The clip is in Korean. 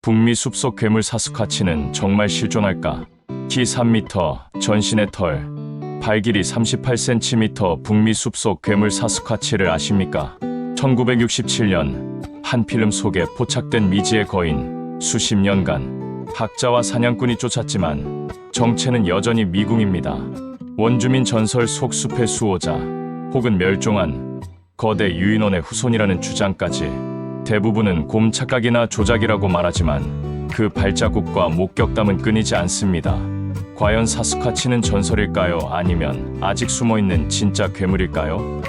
북미 숲속 괴물 사스카치는 정말 실존할까? 키 3m, 전신의 털, 발 길이 38cm 북미 숲속 괴물 사스카치를 아십니까? 1967년 한 필름 속에 포착된 미지의 거인. 수십 년간 학자와 사냥꾼이 쫓았지만 정체는 여전히 미궁입니다. 원주민 전설 속 숲의 수호자 혹은 멸종한 거대 유인원의 후손이라는 주장까지. 대부분은 곰 착각이나 조작이라고 말하지만 그 발자국과 목격담은 끊이지 않습니다. 과연 사스카치는 전설일까요? 아니면 아직 숨어있는 진짜 괴물일까요?